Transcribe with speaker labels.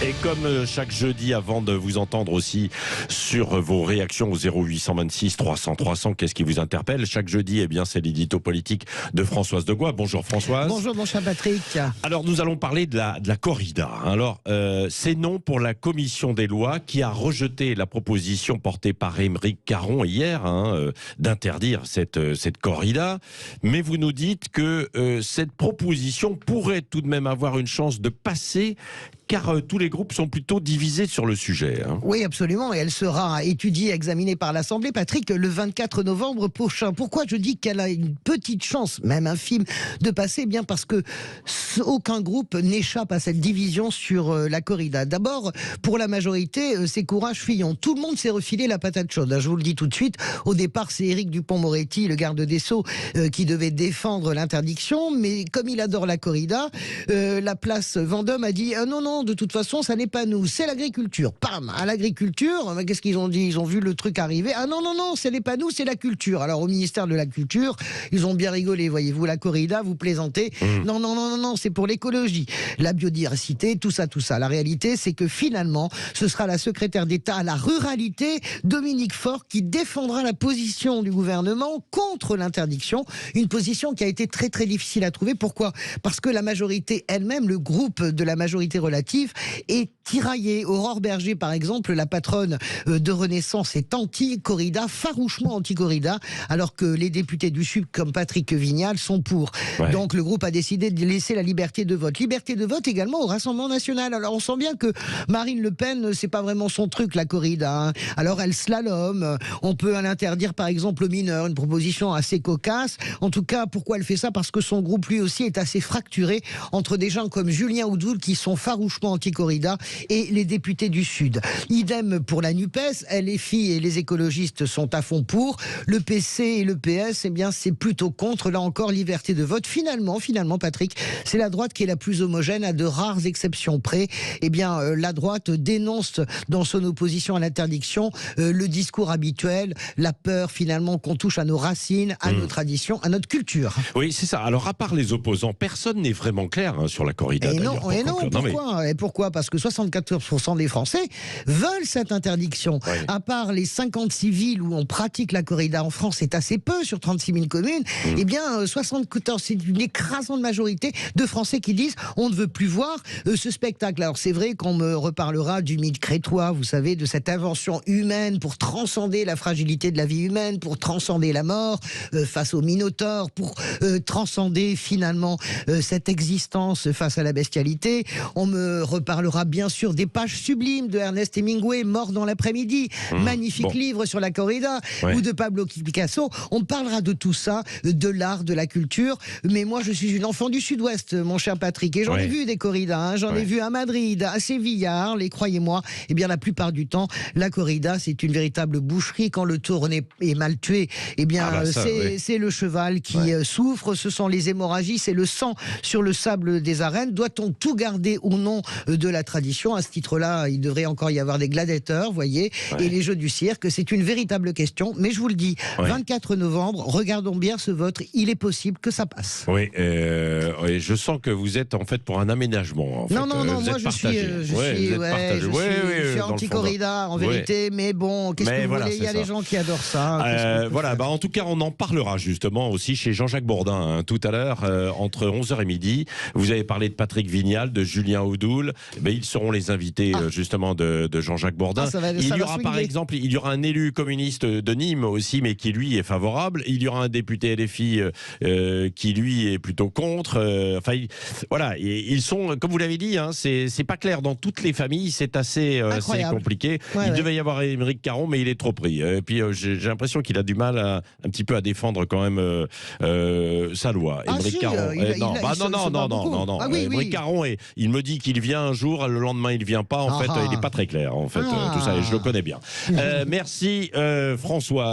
Speaker 1: Et comme chaque jeudi, avant de vous entendre aussi sur vos réactions au 0826 300 300, qu'est-ce qui vous interpelle? Chaque jeudi, eh bien, c'est l'édito politique de Françoise Degois. Bonjour Françoise.
Speaker 2: Bonjour mon cher Patrick.
Speaker 1: Alors nous allons parler de la corrida. Alors c'est non pour la commission des lois qui a rejeté la proposition portée par Aymeric Caron hier d'interdire cette corrida. Mais vous nous dites que cette proposition pourrait tout de même avoir une chance de passer, car tous les groupes sont plutôt divisés sur le sujet.
Speaker 2: Oui, absolument. Et elle sera étudiée, examinée par l'Assemblée, Patrick, le 24 novembre prochain. Pourquoi je dis qu'elle a une petite chance, même infime, de passer? Bien parce que aucun groupe n'échappe à cette division sur la corrida. D'abord, pour la majorité, c'est courage Fillon. Tout le monde s'est refilé la patate chaude. Je vous le dis tout de suite. Au départ, c'est Éric Dupond-Moretti, le garde des Sceaux, qui devait défendre l'interdiction. Mais comme il adore la corrida, la place Vendôme a dit non, de toute façon, ça n'est pas nous, c'est l'agriculture. Pam, à l'agriculture, qu'est-ce qu'ils ont dit? Ils ont vu le truc arriver. Ah non, ce n'est pas nous, c'est la culture. Alors au ministère de la Culture, ils ont bien rigolé, voyez-vous, la corrida, vous plaisantez. Non, c'est pour l'écologie, la biodiversité, tout ça. La réalité, c'est que finalement, ce sera la secrétaire d'État à la ruralité, Dominique Faure, qui défendra la position du gouvernement contre l'interdiction. Une position qui a été très très difficile à trouver. Pourquoi? Parce que la majorité elle-même, le groupe de la majorité relative, est tiraillée. Aurore Berger, par exemple, la patronne de Renaissance, est anti-corrida, farouchement anti-corrida, alors que les députés du Sud, comme Patrick Vignal, sont pour. Ouais. Donc le groupe a décidé de laisser la liberté de vote. Liberté de vote également au Rassemblement national. Alors on sent bien que Marine Le Pen, c'est pas vraiment son truc, la corrida. Alors elle slalom. On peut l'interdire, par exemple, aux mineurs. Une proposition assez cocasse. En tout cas, pourquoi elle fait ça? Parce que son groupe, lui aussi, est assez fracturé entre des gens comme Julien Oudoul, qui sont farouchement anti-corrida, et les députés du Sud. Idem pour la NUPES. LFI et les écologistes sont à fond pour. Le PC et le PS, eh bien, c'est plutôt contre. Là encore, liberté de vote. Finalement, Patrick, c'est la droite qui est la plus homogène, à de rares exceptions près. Eh bien, la droite dénonce dans son opposition à l'interdiction le discours habituel, la peur finalement qu'on touche à nos racines, à nos traditions, à notre culture.
Speaker 1: Oui, c'est ça. Alors, à part les opposants, personne n'est vraiment clair sur la corrida.
Speaker 2: Pourquoi? Parce que 74% des Français veulent cette interdiction. Oui. À part les 56 villes où on pratique la corrida en France, c'est assez peu sur 36 000 communes. Eh bien, 74, c'est une écrasante majorité de Français qui disent on ne veut plus voir ce spectacle. Alors c'est vrai qu'on me reparlera du mythe crétois, vous savez, de cette invention humaine pour transcender la fragilité de la vie humaine, pour transcender la mort face au minotaure, pour transcender finalement cette existence face à la bestialité. On me reparlera bien sûr des pages sublimes de Ernest Hemingway, Mort dans l'après-midi, magnifique livre sur la corrida, ou de Pablo Picasso. On parlera de tout ça, de l'art, de la culture. Mais moi, je suis une enfant du Sud-Ouest, mon cher Patrick, et j'en ai vu des corridas. J'en ai vu à Madrid, à Séville, les croyez-moi. Eh bien, la plupart du temps, la corrida, c'est une véritable boucherie. Quand le taureau est mal tué, eh bien, c'est le cheval qui souffre. Ce sont les hémorragies, c'est le sang sur le sable des arènes. Doit-on tout garder au nom de la tradition? À ce titre-là, il devrait encore y avoir des gladiateurs, vous voyez, et les jeux du cirque. C'est une véritable question. Mais je vous le dis, 24 novembre, regardons bien ce vote. Il est possible que ça passe.
Speaker 1: Oui, je sens que vous êtes en fait pour un aménagement.
Speaker 2: Non, moi je suis anti-corrida en vérité, mais bon, qu'est-ce que vous voulez? Il y a des gens qui adorent ça.
Speaker 1: En tout cas, on en parlera justement aussi chez Jean-Jacques Bourdin tout à l'heure, entre 11h et midi. Vous avez parlé de Patrick Vignal, de Julien Oudoul. Ils seront les invités justement de Jean-Jacques Bourdin. Il y aura par exemple, il y aura un élu communiste de Nîmes aussi, mais qui lui est favorable. Il y aura un député LFI qui lui est plutôt contre. Ils sont, comme vous l'avez dit, c'est pas clair dans toutes les familles, c'est assez compliqué. Il devait y avoir Aymeric Caron, mais il est trop pris. Et puis j'ai l'impression qu'il a du mal un petit peu à défendre quand même sa loi. Aymeric Caron. Aymeric Caron, il me dit qu'il vient un jour, le lendemain il vient pas. En fait, il n'est pas très clair. En fait, tout ça, et je le connais bien. Merci Françoise.